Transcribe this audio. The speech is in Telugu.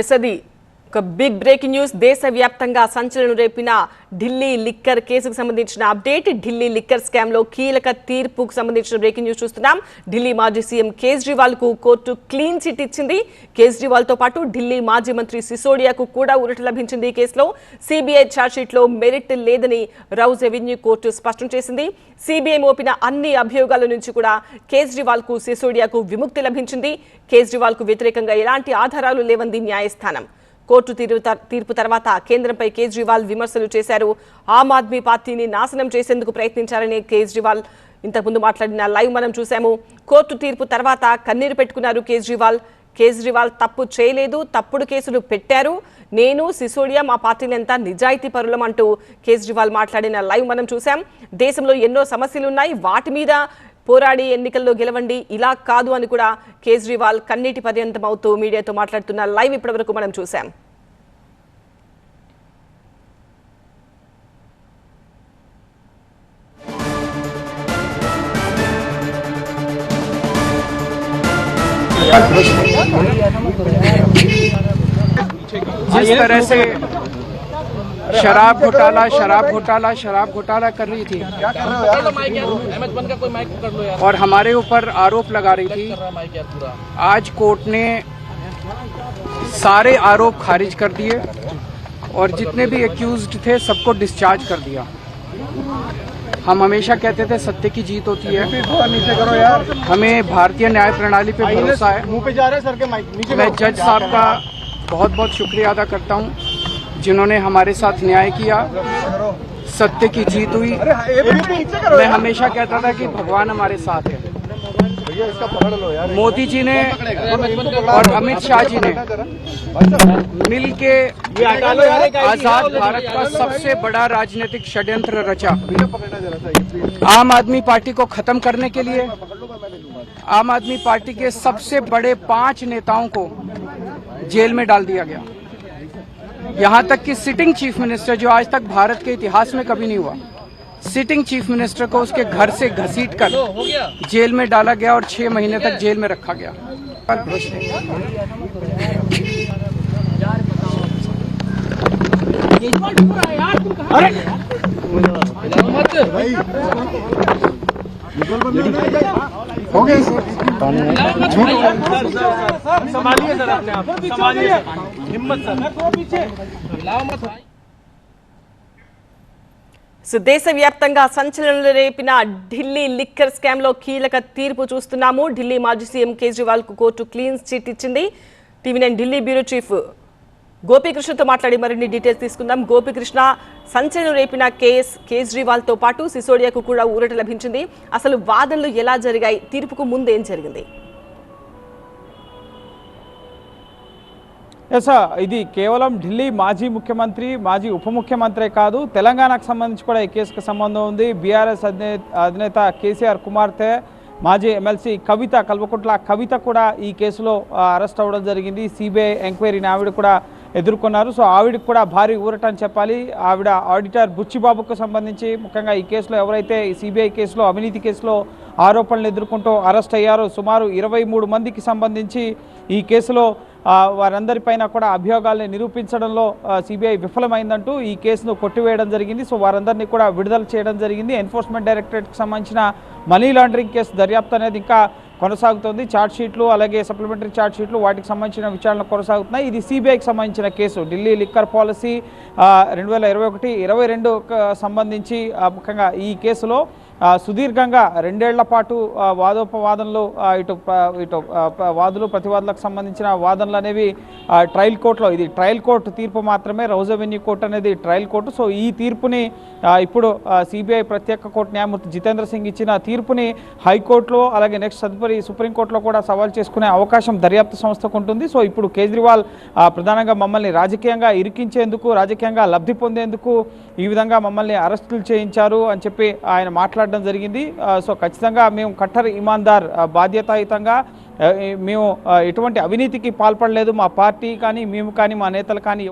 ఎస్ది ఒక బిగ్ బ్రేకింగ్ న్యూస్ దేశవ్యాప్తంగా సంచలనం రేపిన ఢిల్లీ లిక్కర్ కేసుకు సంబంధించిన అప్డేట్. ఢిల్లీ లిక్కర్ స్కామ్ లో కీలక తీర్పుకు సంబంధించిన బ్రేకింగ్ న్యూస్ చూస్తున్నాం. ఢిల్లీ మాజీ సీఎం కేజ్రీవాల్ కు కోర్టు క్లీన్ చిట్ ఇచ్చింది. కేజ్రీవాల్ తో పాటు ఢిల్లీ మాజీ మంత్రి సిసోడియాకు కూడా ఊరట లభించింది. ఈ కేసులో సిబిఐ ఛార్జ్షీట్ లో మెరిట్ లేదని రౌజ్ ఎవెన్యూ కోర్టు స్పష్టం చేసింది. సిబిఐ మోపిన అన్ని అభియోగాల నుంచి కూడా కేజ్రీవాల్ కు సిసోడియాకు విముక్తి లభించింది. కేజ్రీవాల్ కు వ్యతిరేకంగా ఎలాంటి ఆధారాలు లేవంది న్యాయస్థానం. కోర్టు తీర్పు తర్వాత కేంద్రంపై కేజ్రీవాల్ విమర్శలు చేశారు. ఆమ్ ఆద్మీ పార్టీని నాశనం చేసేందుకు ప్రయత్నించారని కేజ్రీవాల్ ఇంతకుముందు మాట్లాడిన లైవ్ మనం చూసాము. కోర్టు తీర్పు తర్వాత కన్నీరు పెట్టుకున్నారు కేజ్రీవాల్ తప్పు చేయలేదు, తప్పుడు కేసులు పెట్టారు, నేను సిసోడియా మా పార్టీని ఎంత నిజాయితీ పరులం అంటూ కేజ్రీవాల్ మాట్లాడిన లైవ్ మనం చూసాం. దేశంలో ఎన్నో సమస్యలున్నాయి, వాటి మీద పోరాడి ఎన్నికల్లో గెలవండి, ఇలా కాదు అని కూడా కేజ్రీవాల్ కన్నీటి పర్యంతం అవుతూ మీడియాతో మాట్లాడుతున్న లైవ్ ఇప్పటివరకు మనం చూసాం. जिस तरह से शराब घोटाला कर रही थी और हमारे ऊपर आरोप लगा रही थी, आज कोर्ट ने सारे आरोप खारिज कर दिए और जितने भी एक्यूज्ड थे सबको डिस्चार्ज कर दिया. हम हमेशा कहते थे सत्य की जीत होती है, हमें भारतीय न्याय प्रणाली पे भरोसा है. मैं जज साहब का बहुत बहुत शुक्रिया अदा करता हूँ जिन्होंने हमारे साथ न्याय किया, सत्य की जीत हुई. मैं हमेशा कहता था कि भगवान हमारे साथ है. मोदी जी ने और अमित शाह जी ने मिल के आजाद भारत का सबसे बड़ा राजनीतिक षड्यंत्र रचा. आम आदमी पार्टी को खत्म करने के लिए आम आदमी पार्टी के सबसे बड़े 5 नेताओं को जेल में डाल दिया गया. यहाँ तक कि सिटिंग चीफ मिनिस्टर, जो आज तक भारत के इतिहास में कभी नहीं हुआ, सिटिंग चीफ मिनिस्टर को उसके घर से घसीटकर जेल में डाला गया और 6 महीने तक जेल में रखा गया. संभालिए सर, अपने आप संभालिए, हिम्मत सर. దేశవ్యాప్తంగా సంచలనం రేపిన ఢిల్లీ లిక్కర్ స్కామ్ లో కీలక తీర్పు చూస్తున్నాము. ఢిల్లీ మాజీ సీఎం కేజ్రీవాల్ కు కోర్టు క్లీన్ చిట్ ఇచ్చింది. టీవీ9 ఢిల్లీ బ్యూరో చీఫ్ గోపీకృష్ణతో మాట్లాడి మరిన్ని డీటెయిల్స్ తీసుకుందాం. గోపీకృష్ణ, సంచలనం రేపిన కేజ్రీవాల్ తో పాటు సిసోడియాకు కూడా ఊరట లభించింది. అసలు వాదనలు ఎలా జరిగాయి, తీర్పుకు ముందు ఏం జరిగింది? ఇది కేవలం ఢిల్లీ మాజీ ముఖ్యమంత్రి, మాజీ ఉప ముఖ్యమంత్రి కాదు, తెలంగాణకు సంబంధించి కూడా ఈ కేసుకు సంబంధం ఉంది. బీఆర్ఎస్ అధినేత కేసీఆర్ కుమార్తె మాజీ ఎమ్మెల్సీ కల్వకుంట్ల కవిత కూడా ఈ కేసులో అరెస్ట్ అవ్వడం జరిగింది. సిబిఐ ఎంక్వైరీని ఆవిడ కూడా ఎదుర్కొన్నారు. సో ఆవిడకి కూడా భారీ ఊరట అని చెప్పాలి. ఆవిడ ఆడిటర్ బుచ్చిబాబుకు సంబంధించి ముఖ్యంగా ఈ కేసులో ఎవరైతే ఈ సిబిఐ కేసులో అవినీతి కేసులో ఆరోపణలు ఎదుర్కొంటూ అరెస్ట్ అయ్యారో సుమారు 23 మందికి సంబంధించి ఈ కేసులో వారందరిపైన కూడా అభియోగాల్ని నిరూపించడంలో సిబిఐ విఫలమైందంటూ ఈ కేసును కొట్టివేయడం జరిగింది. సో వారందరినీ కూడా విడుదల చేయడం జరిగింది. ఎన్ఫోర్స్మెంట్ డైరెక్టరేట్కి సంబంధించిన మనీ లాండరింగ్ కేసు దర్యాప్తు అనేది ఇంకా కొనసాగుతోంది. ఛార్జ్షీట్లు అలాగే సప్లిమెంటరీ ఛార్జ్షీట్లు వాటికి సంబంధించిన విచారణ కొనసాగుతున్నాయి. ఇది సిబిఐకి సంబంధించిన కేసు. ఢిల్లీ లిక్కర్ పాలసీ 2021-22 సంబంధించి ముఖ్యంగా ఈ కేసులో సుదీర్ఘంగా 2 ఏళ్ల పాటు వాదోపవాదనలు ఇటు వాదులు ప్రతివాదులకు సంబంధించిన వాదనలు అనేవి ట్రయల్ కోర్టులో, ఇది ట్రయల్ కోర్టు తీర్పు మాత్రమే, రౌజ్ ఎవెన్యూ కోర్టు అనేది ట్రయల్ కోర్టు. సో ఈ తీర్పుని ఇప్పుడు సిబిఐ ప్రత్యేక కోర్టు న్యాయమూర్తి జితేంద్ర సింగ్ ఇచ్చిన తీర్పుని హైకోర్టులో అలాగే నెక్స్ట్ తదుపరి సుప్రీంకోర్టులో కూడా సవాల్ చేసుకునే అవకాశం దర్యాప్తు సంస్థకు ఉంటుంది. సో ఇప్పుడు కేజ్రీవాల్ ప్రధానంగా మమ్మల్ని రాజకీయంగా ఇరికించేందుకు, రాజకీయంగా లబ్ధి పొందేందుకు ఈ విధంగా మమ్మల్ని అరెస్టులు చేయించారు అని చెప్పి ఆయన మాట్లాడడం జరిగింది. సో ఖచ్చితంగా మేము కట్టర్ ఇమాన్దార్, బాధ్యతాయుతంగా మేము ఎటువంటి అవినీతికి పాల్పడలేదు, మా పార్టీ కానీ మేము కానీ మా నేతలు కానీ